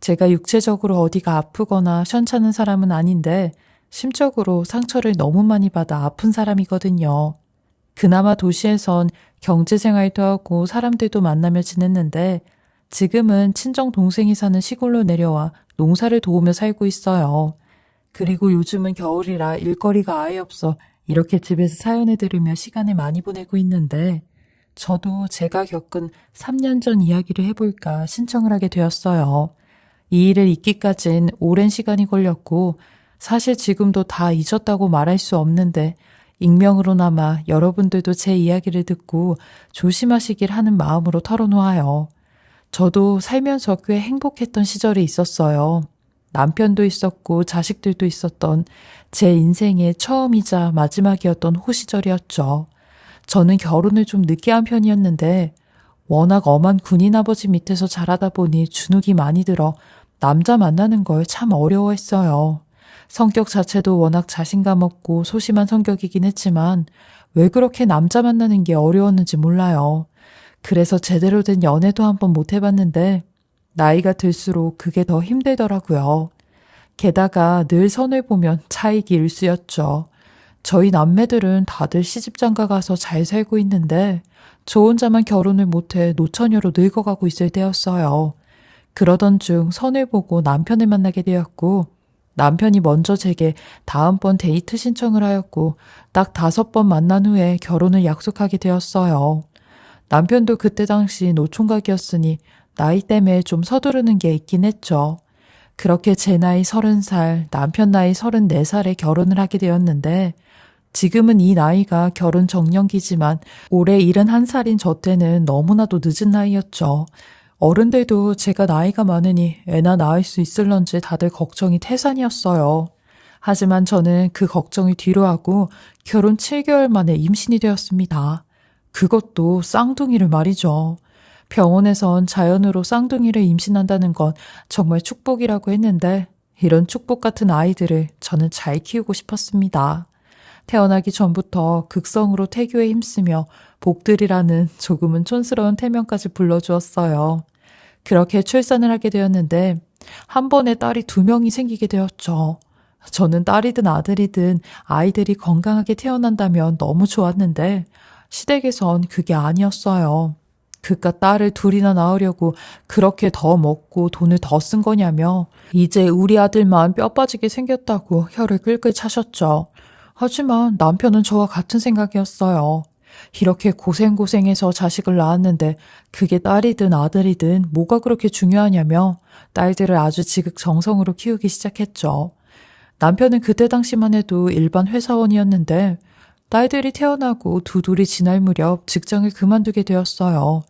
제가 육체적으로 어디가 아프거나 시원찮은 사람은 아닌데 심적으로 상처를 너무 많이 받아 아픈 사람이거든요. 그나마 도시에선 경제생활도 하고 사람들도 만나며 지냈는데 지금은 친정 동생이 사는 시골로 내려와 농사를 도우며 살고 있어요. 그리고 요즘은 겨울이라 일거리가 아예 없어 이렇게 집에서 사연을 들으며 시간을 많이 보내고 있는데 저도 제가 겪은 3년 전 이야기를 해볼까 신청을 하게 되었어요. 이 일을 잊기까진 오랜 시간이 걸렸고 사실 지금도 다 잊었다고 말할 수 없는데 익명으로나마 여러분들도 제 이야기를 듣고 조심하시길 하는 마음으로 털어놓아요. 저도 살면서 꽤 행복했던 시절이 있었어요. 남편도 있었고 자식들도 있었던 제 인생의 처음이자 마지막이었던 호시절이었죠. 저는 결혼을 좀 늦게 한 편이었는데 워낙 엄한 군인 아버지 밑에서 자라다 보니 주눅이 많이 들어 남자 만나는 걸 참 어려워했어요. 성격 자체도 워낙 자신감 없고 소심한 성격이긴 했지만 왜 그렇게 남자 만나는 게 어려웠는지 몰라요. 그래서 제대로 된 연애도 한번 못 해봤는데 나이가 들수록 그게 더 힘들더라고요. 게다가 늘 선을 보면 차익이 일수였죠. 저희 남매들은 다들 시집장가 가서 잘 살고 있는데 저 혼자만 결혼을 못해 노처녀로 늙어가고 있을 때였어요. 그러던 중 선을 보고 남편을 만나게 되었고 남편이 먼저 제게 다음번 데이트 신청을 하였고 딱 5번 만난 후에 결혼을 약속하게 되었어요. 남편도 그때 당시 노총각이었으니 나이 때문에 좀 서두르는 게 있긴 했죠. 그렇게 제 나이 30살, 남편 나이 34살에 결혼을 하게 되었는데 지금은 이 나이가 결혼 정년기지만 올해 71살인 저 때는 너무나도 늦은 나이였죠. 어른들도 제가 나이가 많으니 애나 낳을 수 있을런지 다들 걱정이 태산이었어요. 하지만 저는 그 걱정을 뒤로 하고 결혼 7개월 만에 임신이 되었습니다. 그것도 쌍둥이를 말이죠. 병원에선 자연으로 쌍둥이를 임신한다는 건 정말 축복이라고 했는데 이런 축복 같은 아이들을 저는 잘 키우고 싶었습니다. 태어나기 전부터 극성으로 태교에 힘쓰며 복들이라는 조금은 촌스러운 태명까지 불러주었어요. 그렇게 출산을 하게 되었는데 한 번에 딸이 2명이 생기게 되었죠. 저는 딸이든 아들이든 아이들이 건강하게 태어난다면 너무 좋았는데 시댁에선 그게 아니었어요. 그깟 딸을 2이나 낳으려고 그렇게 더 먹고 돈을 더 쓴 거냐며 이제 우리 아들만 뼈 빠지게 생겼다고 혀를 끌끌 차셨죠. 하지만 남편은 저와 같은 생각이었어요. 이렇게 고생고생해서 자식을 낳았는데 그게 딸이든 아들이든 뭐가 그렇게 중요하냐며 딸들을 아주 지극정성으로 키우기 시작했죠. 남편은 그때 당시만 해도 일반 회사원이었는데 딸들이 태어나고 2돌이 지날 무렵 직장을 그만두게 되었어요.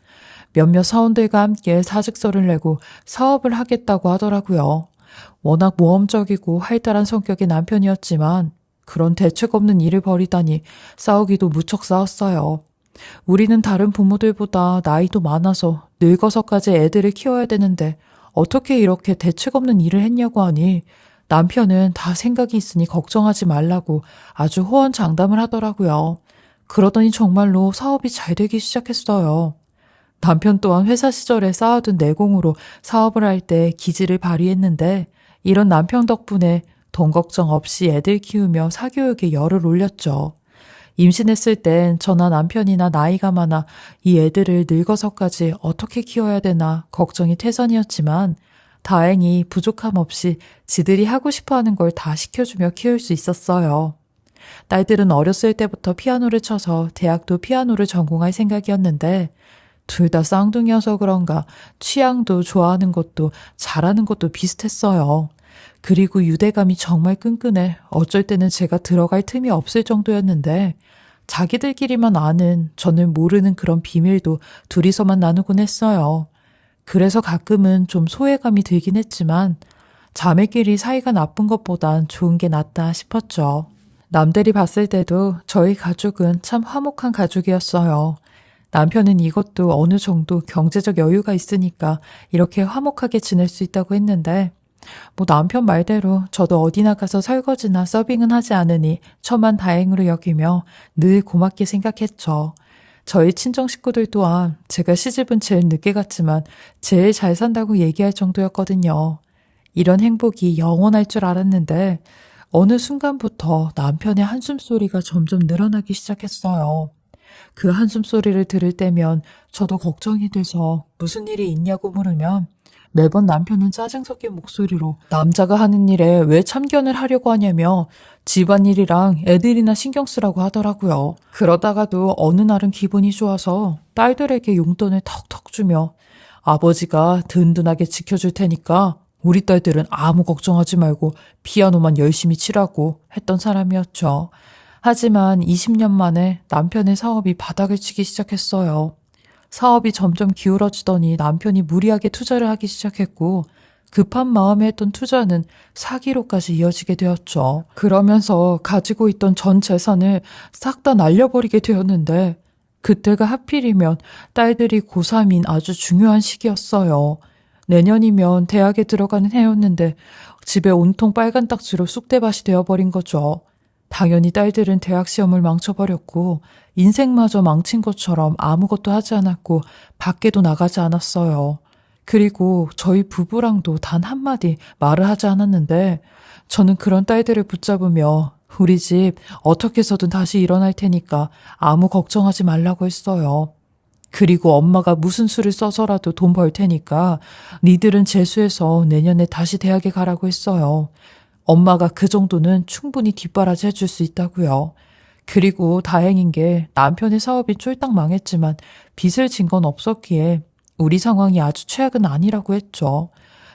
몇몇 사원들과 함께 사직서를 내고 사업을 하겠다고 하더라고요. 워낙 모험적이고 활달한 성격의 남편이었지만 그런 대책 없는 일을 벌이다니 싸우기도 무척 싸웠어요. 우리는 다른 부모들보다 나이도 많아서 늙어서까지 애들을 키워야 되는데 어떻게 이렇게 대책 없는 일을 했냐고 하니 남편은 다 생각이 있으니 걱정하지 말라고 아주 호언장담을 하더라고요. 그러더니 정말로 사업이 잘 되기 시작했어요. 남편 또한 회사 시절에 쌓아둔 내공으로 사업을 할 때 기지를 발휘했는데 이런 남편 덕분에 돈 걱정 없이 애들 키우며 사교육에 열을 올렸죠. 임신했을 땐 저나 남편이나 나이가 많아 이 애들을 늙어서까지 어떻게 키워야 되나 걱정이 태산이었지만 다행히 부족함 없이 지들이 하고 싶어하는 걸 다 시켜주며 키울 수 있었어요. 딸들은 어렸을 때부터 피아노를 쳐서 대학도 피아노를 전공할 생각이었는데 둘 다 쌍둥이여서 그런가 취향도 좋아하는 것도 잘하는 것도 비슷했어요. 그리고 유대감이 정말 끈끈해 어쩔 때는 제가 들어갈 틈이 없을 정도였는데 자기들끼리만 아는 저는 모르는 그런 비밀도 둘이서만 나누곤 했어요. 그래서 가끔은 좀 소외감이 들긴 했지만 자매끼리 사이가 나쁜 것보단 좋은 게 낫다 싶었죠. 남들이 봤을 때도 저희 가족은 참 화목한 가족이었어요. 남편은 이것도 어느 정도 경제적 여유가 있으니까 이렇게 화목하게 지낼 수 있다고 했는데 뭐 남편 말대로 저도 어디 나가서 설거지나 서빙은 하지 않으니 천만다행으로 여기며 늘 고맙게 생각했죠. 저희 친정 식구들 또한 제가 시집은 제일 늦게 갔지만 제일 잘 산다고 얘기할 정도였거든요. 이런 행복이 영원할 줄 알았는데 어느 순간부터 남편의 한숨소리가 점점 늘어나기 시작했어요. 그 한숨소리를 들을 때면 저도 걱정이 돼서 무슨 일이 있냐고 물으면 매번 남편은 짜증 섞인 목소리로 남자가 하는 일에 왜 참견을 하려고 하냐며 집안일이랑 애들이나 신경 쓰라고 하더라고요. 그러다가도 어느 날은 기분이 좋아서 딸들에게 용돈을 턱턱 주며 아버지가 든든하게 지켜줄 테니까 우리 딸들은 아무 걱정하지 말고 피아노만 열심히 치라고 했던 사람이었죠. 하지만 20년 만에 남편의 사업이 바닥을 치기 시작했어요. 사업이 점점 기울어지더니 남편이 무리하게 투자를 하기 시작했고 급한 마음에 했던 투자는 사기로까지 이어지게 되었죠. 그러면서 가지고 있던 전 재산을 싹 다 날려버리게 되었는데 그때가 하필이면 딸들이 고3인 아주 중요한 시기였어요. 내년이면 대학에 들어가는 해였는데 집에 온통 빨간 딱지로 쑥대밭이 되어버린 거죠. 당연히 딸들은 대학 시험을 망쳐버렸고 인생마저 망친 것처럼 아무것도 하지 않았고 밖에도 나가지 않았어요. 그리고 저희 부부랑도 단 한마디 말을 하지 않았는데 저는 그런 딸들을 붙잡으며 우리 집 어떻게 해서든 다시 일어날 테니까 아무 걱정하지 말라고 했어요. 그리고 엄마가 무슨 수를 써서라도 돈 벌 테니까 니들은 재수해서 내년에 다시 대학에 가라고 했어요. 엄마가 그 정도는 충분히 뒷바라지 해줄 수 있다고요. 그리고 다행인 게 남편의 사업이 쫄딱 망했지만 빚을 진 건 없었기에 우리 상황이 아주 최악은 아니라고 했죠.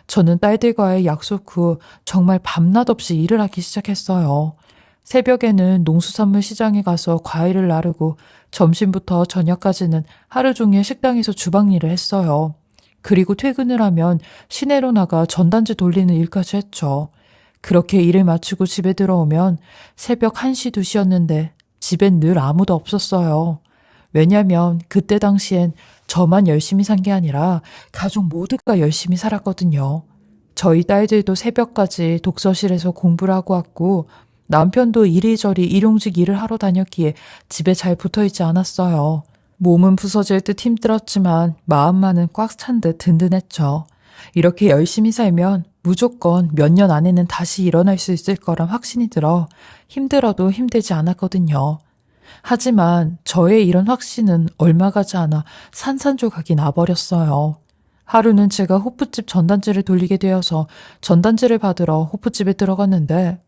저는 딸들과의 약속 후 정말 밤낮 없이 일을 하기 시작했어요. 새벽에는 농수산물 시장에 가서 과일을 나르고 점심부터 저녁까지는 하루 종일 식당에서 주방 일을 했어요. 그리고 퇴근을 하면 시내로 나가 전단지 돌리는 일까지 했죠. 그렇게 일을 마치고 집에 들어오면 새벽 1시, 2시였는데 집엔 늘 아무도 없었어요. 왜냐면 그때 당시엔 저만 열심히 산 게 아니라 가족 모두가 열심히 살았거든요. 저희 딸들도 새벽까지 독서실에서 공부를 하고 왔고 남편도 이리저리 일용직 일을 하러 다녔기에 집에 잘 붙어있지 않았어요. 몸은 부서질 듯 힘들었지만 마음만은 꽉 찬 듯 든든했죠. 이렇게 열심히 살면 무조건 몇 년 안에는 다시 일어날 수 있을 거란 확신이 들어 힘들어도 힘들지 않았거든요. 하지만 저의 이런 확신은 얼마 가지 않아 산산조각이 나버렸어요. 하루는 제가 호프집 전단지를 돌리게 되어서 전단지를 받으러 호프집에 들어갔는데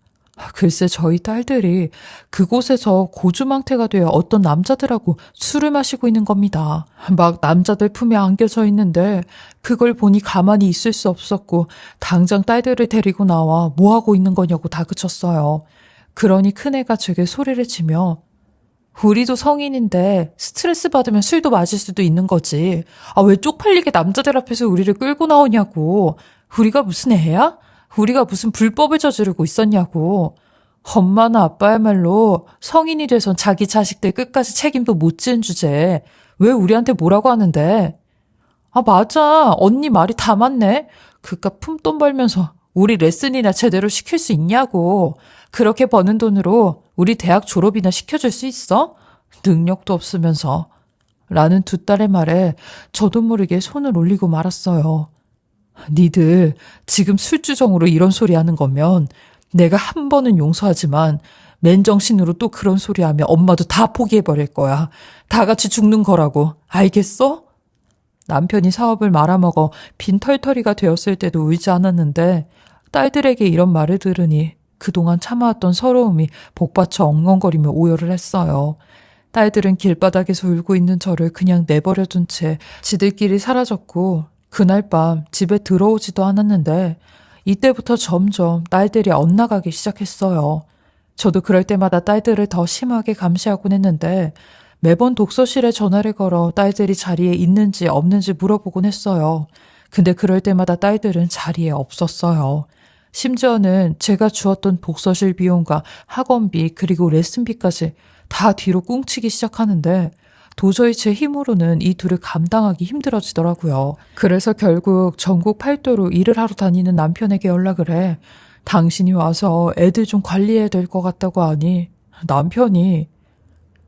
글쎄 저희 딸들이 그곳에서 고주망태가 되어 어떤 남자들하고 술을 마시고 있는 겁니다. 막 남자들 품에 안겨져 있는데 그걸 보니 가만히 있을 수 없었고 당장 딸들을 데리고 나와 뭐하고 있는 거냐고 다그쳤어요. 그러니 큰애가 제게 소리를 치며 우리도 성인인데 스트레스 받으면 술도 마실 수도 있는 거지. 왜 쪽팔리게 남자들 앞에서 우리를 끌고 나오냐고. 우리가 무슨 애야? 우리가 무슨 불법을 저지르고 있었냐고. 엄마나 아빠야말로 성인이 돼선 자기 자식들 끝까지 책임도 못 지은 주제에 왜 우리한테 뭐라고 하는데. 맞아. 언니 말이 다 맞네. 그깟 푼돈 벌면서 우리 레슨이나 제대로 시킬 수 있냐고. 그렇게 버는 돈으로 우리 대학 졸업이나 시켜줄 수 있어? 능력도 없으면서. 라는 두 딸의 말에 저도 모르게 손을 올리고 말았어요. 니들 지금 술주정으로 이런 소리 하는 거면 내가 한 번은 용서하지만 맨정신으로 또 그런 소리 하면 엄마도 다 포기해버릴 거야. 다 같이 죽는 거라고. 알겠어? 남편이 사업을 말아먹어 빈털터리가 되었을 때도 울지 않았는데 딸들에게 이런 말을 들으니 그동안 참아왔던 서러움이 복받쳐 엉엉거리며 오열을 했어요. 딸들은 길바닥에서 울고 있는 저를 그냥 내버려둔 채 지들끼리 사라졌고 그날 밤 집에 들어오지도 않았는데 이때부터 점점 딸들이 엇나가기 시작했어요. 저도 그럴 때마다 딸들을 더 심하게 감시하곤 했는데 매번 독서실에 전화를 걸어 딸들이 자리에 있는지 없는지 물어보곤 했어요. 근데 그럴 때마다 딸들은 자리에 없었어요. 심지어는 제가 주었던 독서실 비용과 학원비 그리고 레슨비까지 다 뒤로 꿍치기 시작하는데 도저히 제 힘으로는 이 둘을 감당하기 힘들어지더라고요. 그래서 결국 전국 팔도로 일을 하러 다니는 남편에게 연락을 해 당신이 와서 애들 좀 관리해야 될 것 같다고 하니 남편이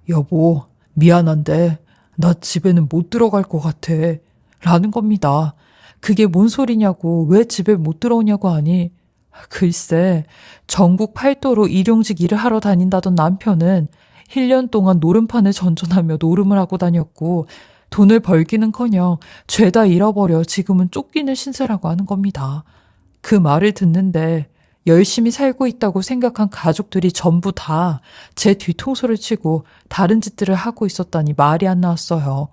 여보 미안한데 나 집에는 못 들어갈 것 같아. 라는 겁니다. 그게 뭔 소리냐고, 왜 집에 못 들어오냐고 하니, 글쎄, 전국 팔도로 일용직 일을 하러 다닌다던 남편은 1년 동안 노름판을 전전하며 노름을 하고 다녔고, 돈을 벌기는커녕 죄다 잃어버려 지금은 쫓기는 신세라고 하는 겁니다. 그 말을 듣는데 열심히 살고 있다고 생각한 가족들이 전부 다 제 뒤통수를 치고 다른 짓들을 하고 있었다니 말이 안 나왔어요.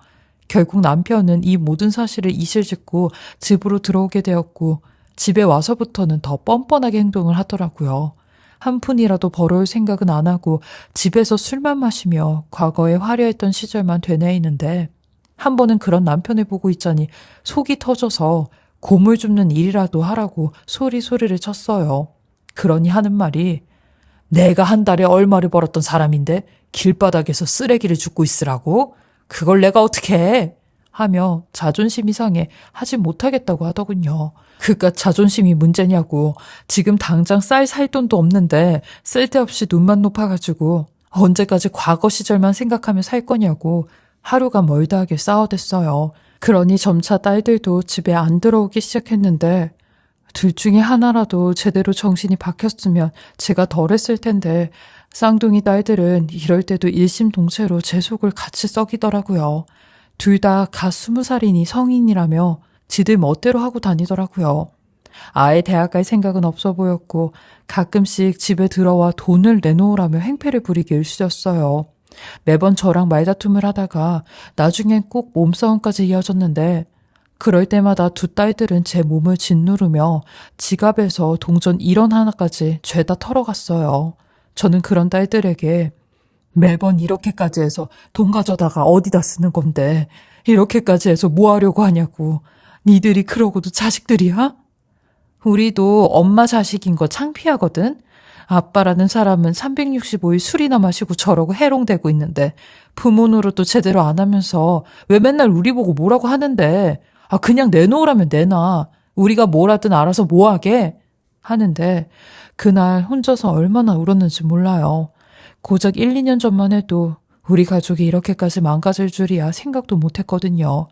결국 남편은 이 모든 사실을 이실직고 집으로 들어오게 되었고 집에 와서부터는 더 뻔뻔하게 행동을 하더라고요. 한 푼이라도 벌어올 생각은 안 하고 집에서 술만 마시며 과거에 화려했던 시절만 되뇌이는데 한 번은 그런 남편을 보고 있자니 속이 터져서 고물 줍는 일이라도 하라고 소리를 쳤어요. 그러니 하는 말이 내가 한 달에 얼마를 벌었던 사람인데 길바닥에서 쓰레기를 줍고 있으라고? 그걸 내가 어떻게 해? 하며 자존심이 상해 하지 못하겠다고 하더군요. 그깟 자존심이 문제냐고. 지금 당장 쌀 살 돈도 없는데 쓸데없이 눈만 높아가지고 언제까지 과거 시절만 생각하며 살 거냐고 하루가 멀다 하게 싸워댔어요. 그러니 점차 딸들도 집에 안 들어오기 시작했는데 둘 중에 하나라도 제대로 정신이 박혔으면 제가 덜 했을 텐데 쌍둥이 딸들은 이럴 때도 일심동체로 제 속을 같이 썩이더라고요. 둘 다 갓 20살이니 성인이라며 지들 멋대로 하고 다니더라고요. 아예 대학 갈 생각은 없어 보였고 가끔씩 집에 들어와 돈을 내놓으라며 행패를 부리기 일쑤였어요. 매번 저랑 말다툼을 하다가 나중엔 꼭 몸싸움까지 이어졌는데 그럴 때마다 두 딸들은 제 몸을 짓누르며 지갑에서 동전 1원 하나까지 죄다 털어갔어요. 저는 그런 딸들에게 매번 이렇게까지 해서 돈 가져다가 어디다 쓰는 건데 이렇게까지 해서 뭐 하려고 하냐고. 니들이 그러고도 자식들이야? 우리도 엄마 자식인 거 창피하거든. 아빠라는 사람은 365일 술이나 마시고 저러고 해롱대고 있는데 부모 노릇도 제대로 안 하면서 왜 맨날 우리 보고 뭐라고 하는데 그냥 내놓으라면 내놔. 우리가 뭘 하든 알아서 뭐 하게? 하는데 그날 혼자서 얼마나 울었는지 몰라요. 고작 1, 2년 전만 해도 우리 가족이 이렇게까지 망가질 줄이야 생각도 못했거든요.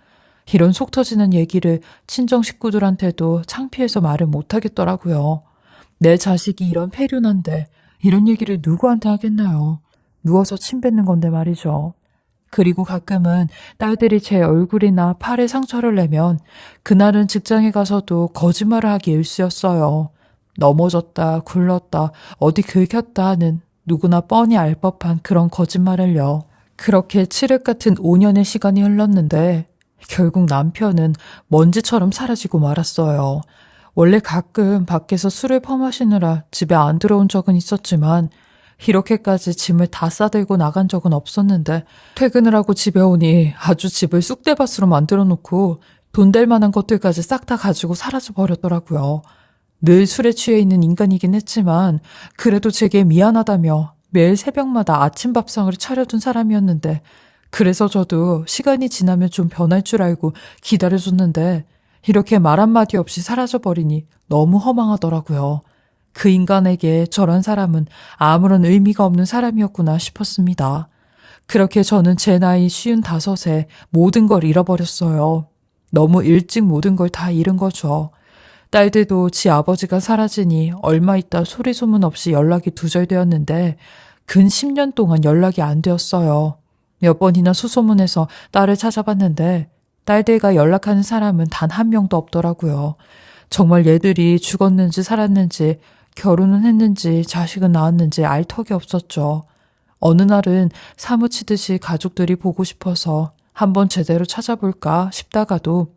이런 속 터지는 얘기를 친정 식구들한테도 창피해서 말을 못하겠더라고요. 내 자식이 이런 폐륜한데 이런 얘기를 누구한테 하겠나요? 누워서 침 뱉는 건데 말이죠. 그리고 가끔은 딸들이 제 얼굴이나 팔에 상처를 내면 그날은 직장에 가서도 거짓말을 하기 일쑤였어요. 넘어졌다, 굴렀다, 어디 긁혔다 하는 누구나 뻔히 알 법한 그런 거짓말을요. 그렇게 칠흑 같은 5년의 시간이 흘렀는데 결국 남편은 먼지처럼 사라지고 말았어요. 원래 가끔 밖에서 술을 퍼마시느라 집에 안 들어온 적은 있었지만 이렇게까지 짐을 다 싸들고 나간 적은 없었는데 퇴근을 하고 집에 오니 아주 집을 쑥대밭으로 만들어 놓고 돈 될 만한 것들까지 싹 다 가지고 사라져 버렸더라고요. 늘 술에 취해 있는 인간이긴 했지만 그래도 제게 미안하다며 매일 새벽마다 아침밥상을 차려둔 사람이었는데 그래서 저도 시간이 지나면 좀 변할 줄 알고 기다려줬는데 이렇게 말 한마디 없이 사라져버리니 너무 허망하더라고요. 그 인간에게 저런 사람은 아무런 의미가 없는 사람이었구나 싶었습니다. 그렇게 저는 제 나이 55에 모든 걸 잃어버렸어요. 너무 일찍 모든 걸 다 잃은 거죠. 딸들도 지 아버지가 사라지니 얼마 있다 소리 소문 없이 연락이 두절되었는데 근 10년 동안 연락이 안 되었어요. 몇 번이나 수소문해서 딸을 찾아봤는데 딸들과 연락하는 사람은 단 한 명도 없더라고요. 정말 얘들이 죽었는지 살았는지 결혼은 했는지 자식은 낳았는지 알 턱이 없었죠. 어느 날은 사무치듯이 가족들이 보고 싶어서 한번 제대로 찾아볼까 싶다가도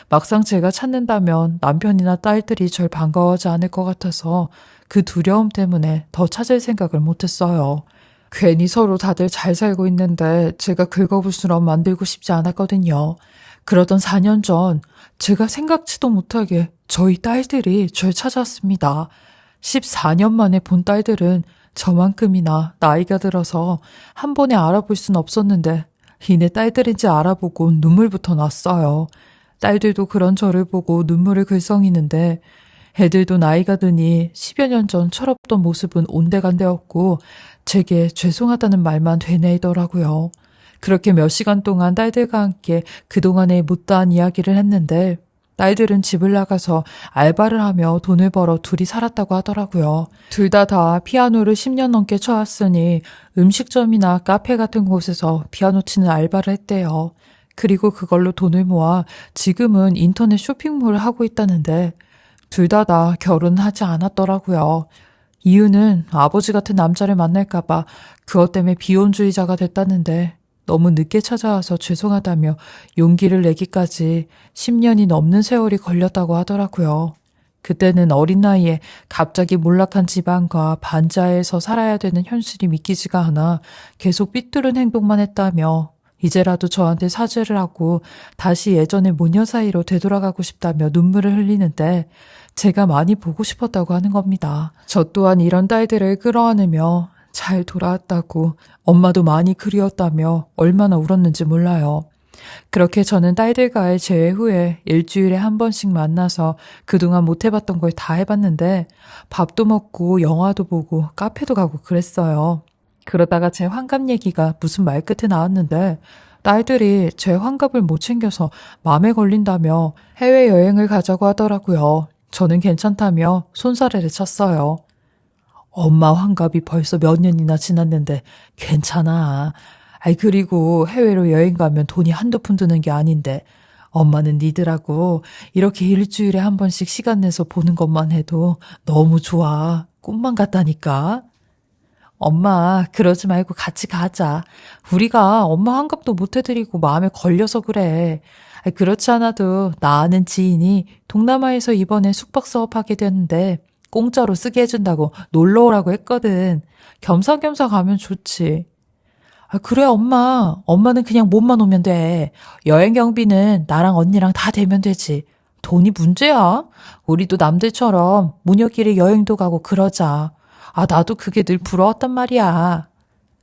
막상 제가 찾는다면 남편이나 딸들이 절 반가워하지 않을 것 같아서 그 두려움 때문에 더 찾을 생각을 못했어요. 괜히 서로 다들 잘 살고 있는데 제가 긁어부스럼 만들고 싶지 않았거든요. 그러던 4년 전 제가 생각지도 못하게 저희 딸들이 절 찾아왔습니다. 14년 만에 본 딸들은 저만큼이나 나이가 들어서 한 번에 알아볼 순 없었는데 이내 딸들인지 알아보고 눈물부터 났어요. 딸들도 그런 저를 보고 눈물을 글썽이는데 애들도 나이가 드니 10여 년 전 철없던 모습은 온데간데없고 제게 죄송하다는 말만 되뇌이더라고요. 그렇게 몇 시간 동안 딸들과 함께 그동안의 못다한 이야기를 했는데 딸들은 집을 나가서 알바를 하며 돈을 벌어 둘이 살았다고 하더라고요. 둘 다 피아노를 10년 넘게 쳐왔으니 음식점이나 카페 같은 곳에서 피아노 치는 알바를 했대요. 그리고 그걸로 돈을 모아 지금은 인터넷 쇼핑몰을 하고 있다는데 둘 다 결혼하지 않았더라고요. 이유는 아버지 같은 남자를 만날까봐 그것 때문에 비혼주의자가 됐다는데 너무 늦게 찾아와서 죄송하다며 용기를 내기까지 10년이 넘는 세월이 걸렸다고 하더라고요. 그때는 어린 나이에 갑자기 몰락한 집안과 반지하에서 살아야 되는 현실이 믿기지가 않아 계속 삐뚤은 행동만 했다며 이제라도 저한테 사죄를 하고 다시 예전의 모녀 사이로 되돌아가고 싶다며 눈물을 흘리는데 제가 많이 보고 싶었다고 하는 겁니다. 저 또한 이런 딸들을 끌어안으며 잘 돌아왔다고 엄마도 많이 그리웠다며 얼마나 울었는지 몰라요. 그렇게 저는 딸들과의 재회 후에 일주일에 한 번씩 만나서 그동안 못 해봤던 걸 다 해봤는데 밥도 먹고 영화도 보고 카페도 가고 그랬어요. 그러다가 제 환갑 얘기가 무슨 말끝에 나왔는데 딸들이 제 환갑을 못 챙겨서 마음에 걸린다며 해외여행을 가자고 하더라고요. 저는 괜찮다며 손사래를 쳤어요. 엄마 환갑이 벌써 몇 년이나 지났는데 괜찮아. 그리고 해외로 여행 가면 돈이 한두 푼 드는 게 아닌데 엄마는 니들하고 이렇게 일주일에 한 번씩 시간 내서 보는 것만 해도 너무 좋아. 꿈만 같다니까. 엄마 그러지 말고 같이 가자. 우리가 엄마 환갑도 못 해드리고 마음에 걸려서 그래. 그렇지 않아도 나 아는 지인이 동남아에서 이번에 숙박사업 하게 됐는데 공짜로 쓰게 해준다고 놀러 오라고 했거든. 겸사겸사 가면 좋지. 그래 엄마. 엄마는 그냥 몸만 오면 돼. 여행 경비는 나랑 언니랑 다 대면 되지. 돈이 문제야? 우리도 남들처럼 모녀끼리 여행도 가고 그러자. 나도 그게 늘 부러웠단 말이야.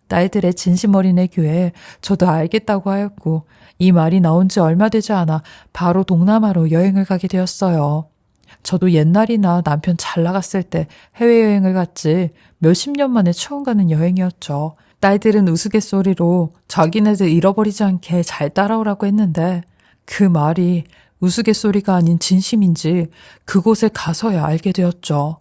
딸들의 진심 어린 애교에 저도 알겠다고 하였고 이 말이 나온 지 얼마 되지 않아 바로 동남아로 여행을 가게 되었어요. 저도 옛날이나 남편 잘 나갔을 때 해외여행을 갔지 몇십 년 만에 처음 가는 여행이었죠. 딸들은 우스갯소리로 자기네들 잃어버리지 않게 잘 따라오라고 했는데 그 말이 우스갯소리가 아닌 진심인지 그곳에 가서야 알게 되었죠.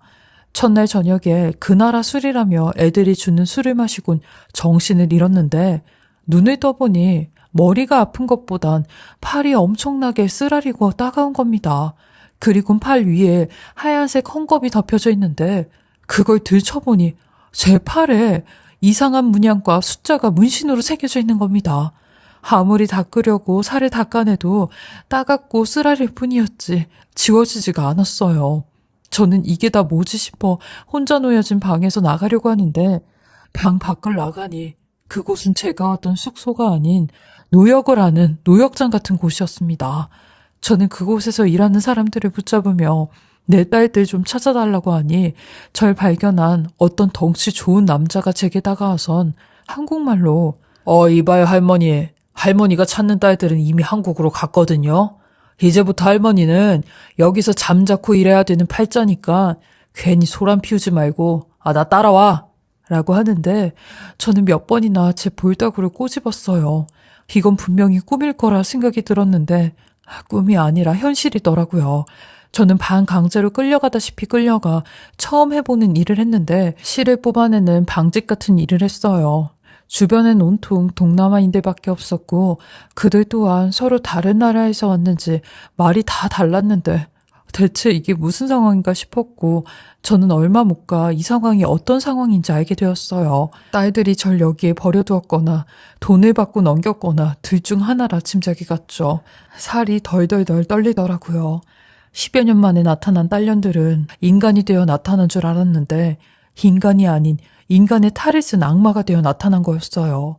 첫날 저녁에 그 나라 술이라며 애들이 주는 술을 마시곤 정신을 잃었는데 눈을 떠보니 머리가 아픈 것보단 팔이 엄청나게 쓰라리고 따가운 겁니다. 그리고 팔 위에 하얀색 헝겊이 덮여져 있는데 그걸 들춰보니 제 팔에 이상한 문양과 숫자가 문신으로 새겨져 있는 겁니다. 아무리 닦으려고 살을 닦아내도 따갑고 쓰라릴 뿐이었지 지워지지가 않았어요. 저는 이게 다 뭐지 싶어 혼자 놓여진 방에서 나가려고 하는데 방 밖을 나가니 그곳은 제가 왔던 숙소가 아닌 노역을 하는 노역장 같은 곳이었습니다. 저는 그곳에서 일하는 사람들을 붙잡으며 내 딸들 좀 찾아달라고 하니 절 발견한 어떤 덩치 좋은 남자가 제게 다가와선 한국말로 이봐요 할머니. 할머니가 찾는 딸들은 이미 한국으로 갔거든요. 이제부터 할머니는 여기서 잠자코 일해야 되는 팔자니까 괜히 소란 피우지 말고 나 따라와 라고 하는데 저는 몇 번이나 제 볼따구를 꼬집었어요. 이건 분명히 꿈일 거라 생각이 들었는데 꿈이 아니라 현실이더라고요. 저는 반강제로 끌려가다시피 끌려가 처음 해보는 일을 했는데 실을 뽑아내는 방직 같은 일을 했어요. 주변엔 온통 동남아인들밖에 없었고 그들 또한 서로 다른 나라에서 왔는지 말이 다 달랐는데 대체 이게 무슨 상황인가 싶었고 저는 얼마 못 가 이 상황이 어떤 상황인지 알게 되었어요. 딸들이 절 여기에 버려두었거나 돈을 받고 넘겼거나 둘 중 하나라 짐작이 갔죠. 살이 덜덜덜 떨리더라고요. 10여 년 만에 나타난 딸년들은 인간이 되어 나타난 줄 알았는데 인간이 아닌 인간의 탈을 쓴 악마가 되어 나타난 거였어요.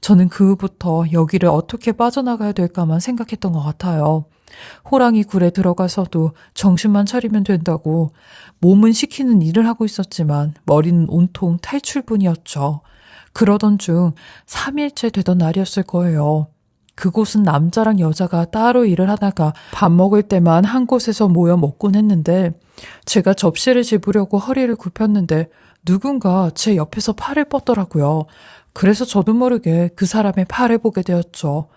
저는 그 후부터 여기를 어떻게 빠져나가야 될까만 생각했던 것 같아요. 호랑이 굴에 들어가서도 정신만 차리면 된다고 몸은 시키는 일을 하고 있었지만 머리는 온통 탈출뿐이었죠. 그러던 중 3일째 되던 날이었을 거예요. 그곳은 남자랑 여자가 따로 일을 하다가 밥 먹을 때만 한 곳에서 모여 먹곤 했는데 제가 접시를 집으려고 허리를 굽혔는데 누군가 제 옆에서 팔을 뻗더라고요. 그래서 저도 모르게 그 사람의 팔을 보게 되었죠.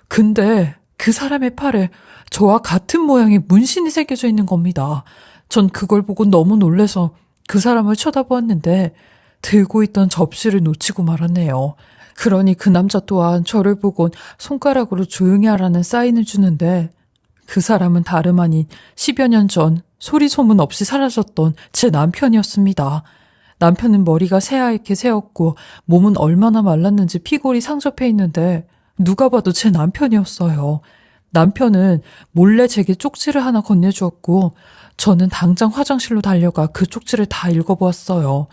근데 그 사람의 팔에 저와 같은 모양의 문신이 새겨져 있는 겁니다. 전 그걸 보고 너무 놀라서 그 사람을 쳐다보았는데 들고 있던 접시를 놓치고 말았네요. 그러니 그 남자 또한 저를 보곤 손가락으로 조용히 하라는 사인을 주는데 그 사람은 다름 아닌 10여 년 전 소리 소문 없이 사라졌던 제 남편이었습니다. 남편은 머리가 새하얗게 새었고 몸은 얼마나 말랐는지 피골이 상접해 있는데 누가 봐도 제 남편이었어요. 남편은 몰래 제게 쪽지를 하나 건네주었고 저는 당장 화장실로 달려가 그 쪽지를 다 읽어보았어요.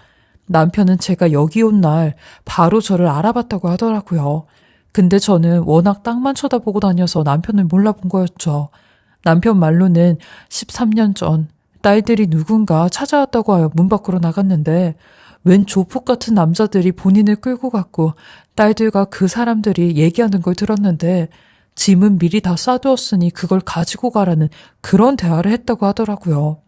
남편은 제가 여기 온 날 바로 저를 알아봤다고 하더라고요. 근데 저는 워낙 땅만 쳐다보고 다녀서 남편을 몰라본 거였죠. 남편 말로는 13년 전 딸들이 누군가 찾아왔다고 하여 문 밖으로 나갔는데 웬 조폭 같은 남자들이 본인을 끌고 갔고 딸들과 그 사람들이 얘기하는 걸 들었는데 짐은 미리 다 싸두었으니 그걸 가지고 가라는 그런 대화를 했다고 하더라고요.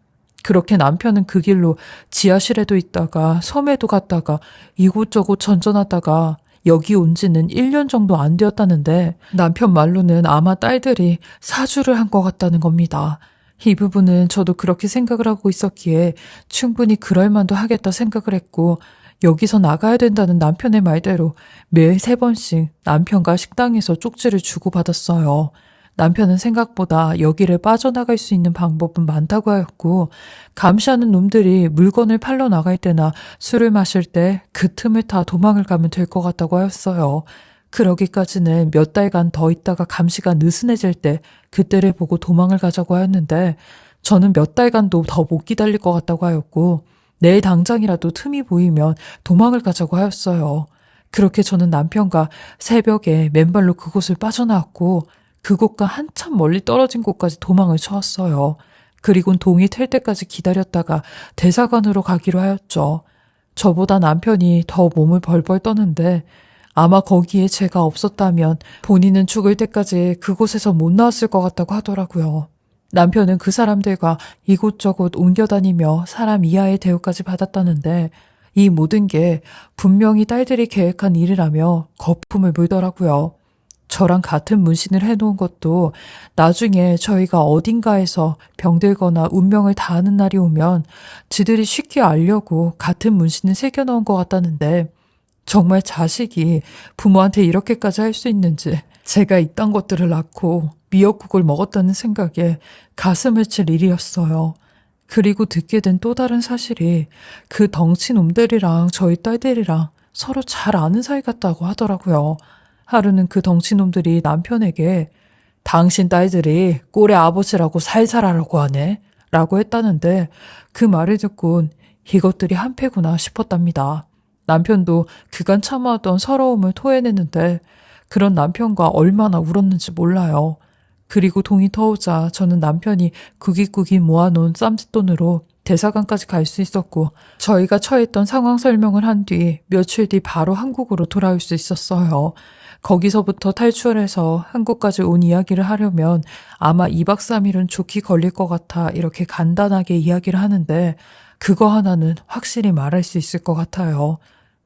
그렇게 남편은 그 길로 지하실에도 있다가 섬에도 갔다가 이곳저곳 전전하다가 여기 온 지는 1년 정도 안 되었다는데 남편 말로는 아마 딸들이 사주를 한 것 같다는 겁니다. 이 부분은 저도 그렇게 생각을 하고 있었기에 충분히 그럴 만도 하겠다 생각을 했고 여기서 나가야 된다는 남편의 말대로 매일 3번씩 남편과 식당에서 쪽지를 주고받았어요. 남편은 생각보다 여기를 빠져나갈 수 있는 방법은 많다고 하였고 감시하는 놈들이 물건을 팔러 나갈 때나 술을 마실 때 그 틈을 타 도망을 가면 될 것 같다고 하였어요. 그러기까지는 몇 달간 더 있다가 감시가 느슨해질 때 그때를 보고 도망을 가자고 하였는데 저는 몇 달간도 더 못 기다릴 것 같다고 하였고 내일 당장이라도 틈이 보이면 도망을 가자고 하였어요. 그렇게 저는 남편과 새벽에 맨발로 그곳을 빠져나왔고 그곳과 한참 멀리 떨어진 곳까지 도망을 쳐왔어요. 그리곤 동이 틀 때까지 기다렸다가 대사관으로 가기로 하였죠. 저보다 남편이 더 몸을 벌벌 떠는데 아마 거기에 제가 없었다면 본인은 죽을 때까지 그곳에서 못 나왔을 것 같다고 하더라고요. 남편은 그 사람들과 이곳저곳 옮겨다니며 사람 이하의 대우까지 받았다는데 이 모든 게 분명히 딸들이 계획한 일이라며 거품을 물더라고요. 저랑 같은 문신을 해놓은 것도 나중에 저희가 어딘가에서 병들거나 운명을 다하는 날이 오면 지들이 쉽게 알려고 같은 문신을 새겨놓은 것 같다는데 정말 자식이 부모한테 이렇게까지 할 수 있는지 제가 이딴 것들을 낳고 미역국을 먹었다는 생각에 가슴을 칠 일이었어요. 그리고 듣게 된 또 다른 사실이 그 덩치 놈들이랑 저희 딸들이랑 서로 잘 아는 사이 같다고 하더라고요. 하루는 그 덩치놈들이 남편에게 당신 딸들이 꼴의 아버지라고 살살하라고 하네 라고 했다는데 그 말을 듣곤 이것들이 한패구나 싶었답니다. 남편도 그간 참아왔던 서러움을 토해내는데 그런 남편과 얼마나 울었는지 몰라요. 그리고 동이 터오자 저는 남편이 구깃구깃 모아놓은 쌈짓돈으로 대사관까지 갈 수 있었고 저희가 처했던 상황 설명을 한 뒤 며칠 뒤 바로 한국으로 돌아올 수 있었어요. 거기서부터 탈출해서 한국까지 온 이야기를 하려면 아마 2박 3일은 좋게 걸릴 것 같아 이렇게 간단하게 이야기를 하는데 그거 하나는 확실히 말할 수 있을 것 같아요.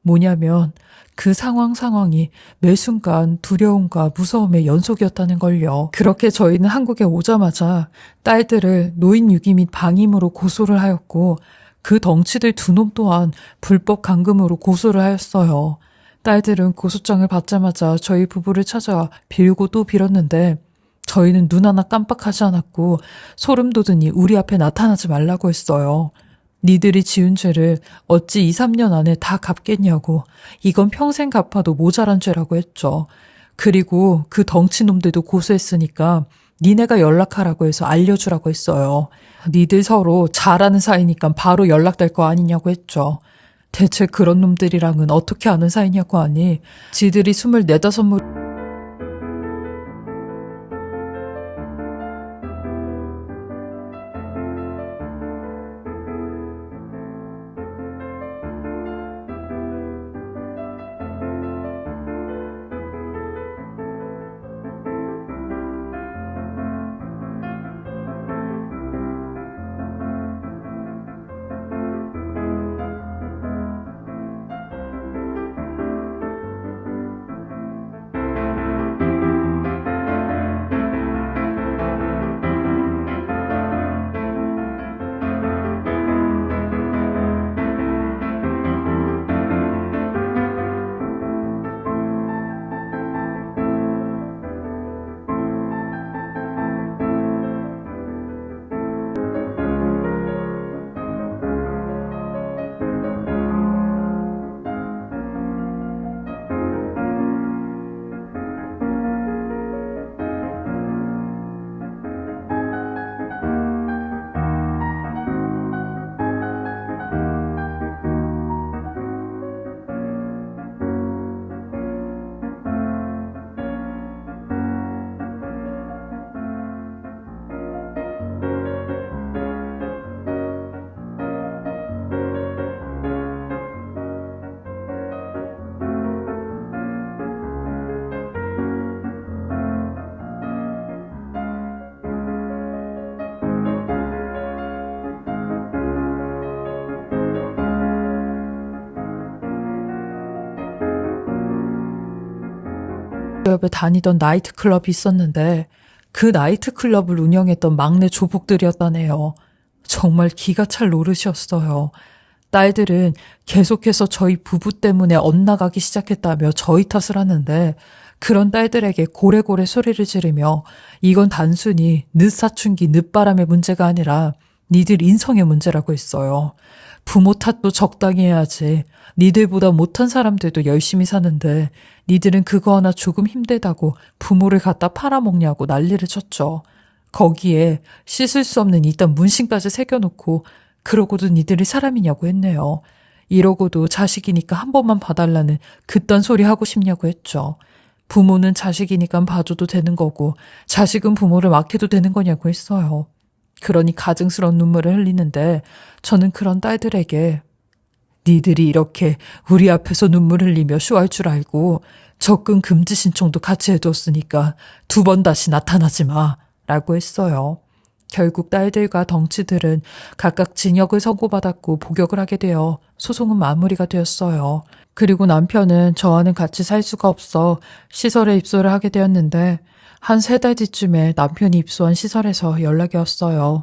뭐냐면 그 상황이 매 순간 두려움과 무서움의 연속이었다는 걸요. 그렇게 저희는 한국에 오자마자 딸들을 노인 유기 및 방임으로 고소를 하였고 그 덩치들 두 놈 또한 불법 감금으로 고소를 하였어요. 딸들은 고소장을 받자마자 저희 부부를 찾아와 빌고 또 빌었는데 저희는 눈 하나 깜빡하지 않았고 소름 돋으니 우리 앞에 나타나지 말라고 했어요. 니들이 지은 죄를 어찌 2, 3년 안에 다 갚겠냐고 이건 평생 갚아도 모자란 죄라고 했죠. 그리고 그 덩치놈들도 고소했으니까 니네가 연락하라고 해서 알려주라고 했어요. 니들 서로 잘하는 사이니까 바로 연락될 거 아니냐고 했죠. 대체 그런 놈들이랑은 어떻게 아는 사이냐고 하니 지들이 24, 5... 무렵에 다니던 나이트클럽이 있었는데 그 나이트클럽을 운영했던 막내 조폭들이었다네요. 정말 기가 찰 노릇이었어요. 딸들은 계속해서 저희 부부 때문에 엇나가기 시작했다며 저희 탓을 하는데 그런 딸들에게 고래고래 소리를 지르며 이건 단순히 늦사춘기 늦바람의 문제가 아니라 니들 인성의 문제라고 했어요. 부모 탓도 적당히 해야지. 니들보다 못한 사람들도 열심히 사는데 니들은 그거 하나 조금 힘들다고 부모를 갖다 팔아먹냐고 난리를 쳤죠. 거기에 씻을 수 없는 이딴 문신까지 새겨놓고 그러고도 니들이 사람이냐고 했네요. 이러고도 자식이니까 한 번만 봐달라는 그딴 소리 하고 싶냐고 했죠. 부모는 자식이니까 봐줘도 되는 거고 자식은 부모를 맡겨도 되는 거냐고 했어요. 그러니 가증스러운 눈물을 흘리는데 저는 그런 딸들에게 니들이 이렇게 우리 앞에서 눈물 흘리며 쇼할 줄 알고 접근 금지 신청도 같이 해뒀으니까 2번 다시 나타나지 마 라고 했어요. 결국 딸들과 덩치들은 각각 징역을 선고받았고 복역을 하게 되어 소송은 마무리가 되었어요. 그리고 남편은 저와는 같이 살 수가 없어 시설에 입소를 하게 되었는데 한 3달 뒤쯤에 남편이 입소한 시설에서 연락이 왔어요.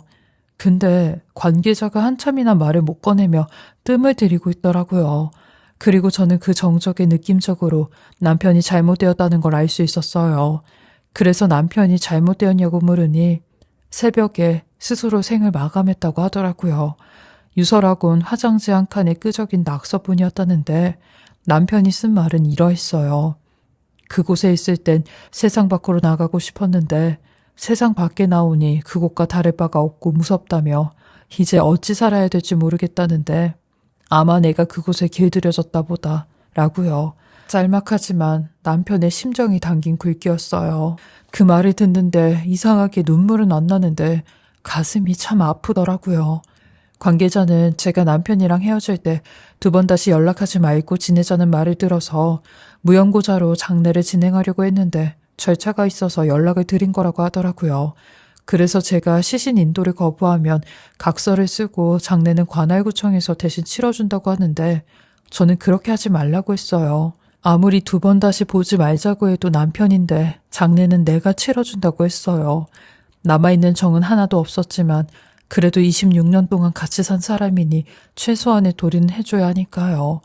근데 관계자가 한참이나 말을 못 꺼내며 뜸을 들이고 있더라고요. 그리고 저는 그 정적에 느낌적으로 남편이 잘못되었다는 걸 알 수 있었어요. 그래서 남편이 잘못되었냐고 물으니 새벽에 스스로 생을 마감했다고 하더라고요. 유서라곤 화장지 한 칸에 끄적인 낙서뿐이었다는데 남편이 쓴 말은 이러했어요. 그곳에 있을 땐 세상 밖으로 나가고 싶었는데 세상 밖에 나오니 그곳과 다를 바가 없고 무섭다며 이제 어찌 살아야 될지 모르겠다는데 아마 내가 그곳에 길들여졌다 보다 라고요. 짤막하지만 남편의 심정이 담긴 글귀였어요. 그 말을 듣는데 이상하게 눈물은 안 나는데 가슴이 참 아프더라고요. 관계자는 제가 남편이랑 헤어질 때 2번 다시 연락하지 말고 지내자는 말을 들어서 무연고자로 장례를 진행하려고 했는데 절차가 있어서 연락을 드린 거라고 하더라고요. 그래서 제가 시신 인도를 거부하면 각서를 쓰고 장례는 관할구청에서 대신 치러준다고 하는데 저는 그렇게 하지 말라고 했어요. 아무리 2번 다시 보지 말자고 해도 남편인데 장례는 내가 치러준다고 했어요. 남아있는 정은 하나도 없었지만 그래도 26년 동안 같이 산 사람이니 최소한의 도리는 해줘야 하니까요.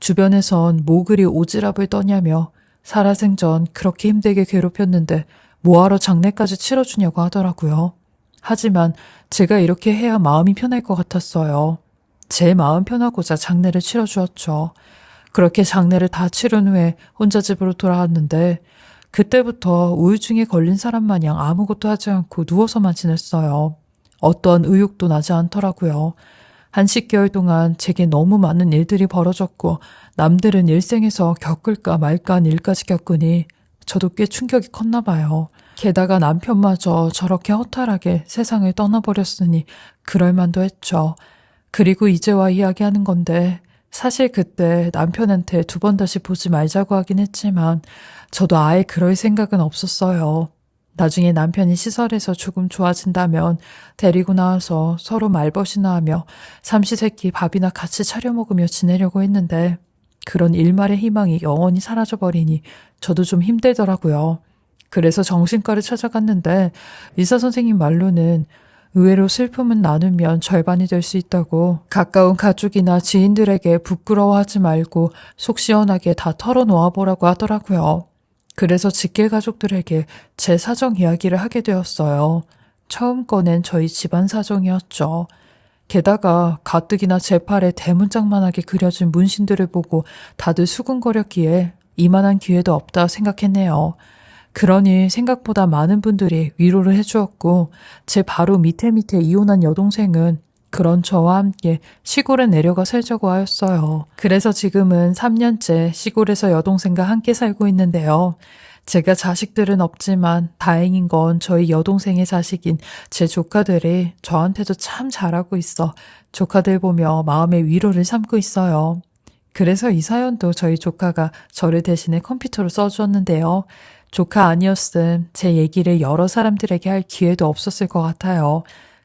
주변에선 뭐 그리 오지랖을 떠냐며 살아생전 그렇게 힘들게 괴롭혔는데 뭐하러 장례까지 치러주냐고 하더라고요. 하지만 제가 이렇게 해야 마음이 편할 것 같았어요. 제 마음 편하고자 장례를 치러주었죠. 그렇게 장례를 다 치른 후에 혼자 집으로 돌아왔는데 그때부터 우울증에 걸린 사람 마냥 아무것도 하지 않고 누워서만 지냈어요. 어떠한 의욕도 나지 않더라고요. 한 10개월 동안 제게 너무 많은 일들이 벌어졌고 남들은 일생에서 겪을까 말까 한 일까지 겪으니 저도 꽤 충격이 컸나 봐요. 게다가 남편마저 저렇게 허탈하게 세상을 떠나버렸으니 그럴 만도 했죠. 그리고 이제와 이야기하는 건데 사실 그때 남편한테 2번 다시 보지 말자고 하긴 했지만 저도 아예 그럴 생각은 없었어요. 나중에 남편이 시설에서 조금 좋아진다면 데리고 나와서 서로 말벗이나 하며 삼시세끼 밥이나 같이 차려 먹으며 지내려고 했는데 그런 일말의 희망이 영원히 사라져버리니 저도 좀 힘들더라고요. 그래서 정신과를 찾아갔는데 의사 선생님 말로는 의외로 슬픔은 나누면 절반이 될 수 있다고 가까운 가족이나 지인들에게 부끄러워하지 말고 속 시원하게 다 털어놓아 보라고 하더라고요. 그래서 직계 가족들에게 제 사정 이야기를 하게 되었어요. 처음 꺼낸 저희 집안 사정이었죠. 게다가 가뜩이나 제 팔에 대문짝만하게 그려진 문신들을 보고 다들 수군거렸기에 이만한 기회도 없다 생각했네요. 그러니 생각보다 많은 분들이 위로를 해주었고 제 바로 밑에 이혼한 여동생은 그런 저와 함께 시골에 내려가 살자고 하였어요. 그래서 지금은 3년째 시골에서 여동생과 함께 살고 있는데요. 제가 자식들은 없지만 다행인 건 저희 여동생의 자식인 제 조카들이 저한테도 참 잘하고 있어 조카들 보며 마음의 위로를 삼고 있어요. 그래서 이 사연도 저희 조카가 저를 대신해 컴퓨터로 써주었는데요. 조카 아니었음 제 얘기를 여러 사람들에게 할 기회도 없었을 것 같아요.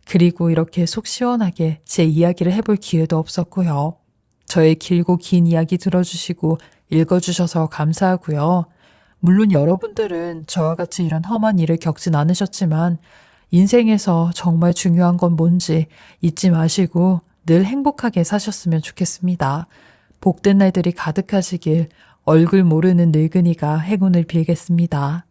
그리고 이렇게 속 시원하게 제 이야기를 해볼 기회도 없었고요. 저의 길고 긴 이야기 들어주시고 읽어주셔서 감사하고요. 물론 여러분들은 저와 같이 이런 험한 일을 겪진 않으셨지만 인생에서 정말 중요한 건 뭔지 잊지 마시고 늘 행복하게 사셨으면 좋겠습니다. 복된 날들이 가득하시길 얼굴 모르는 늙은이가 행운을 빌겠습니다.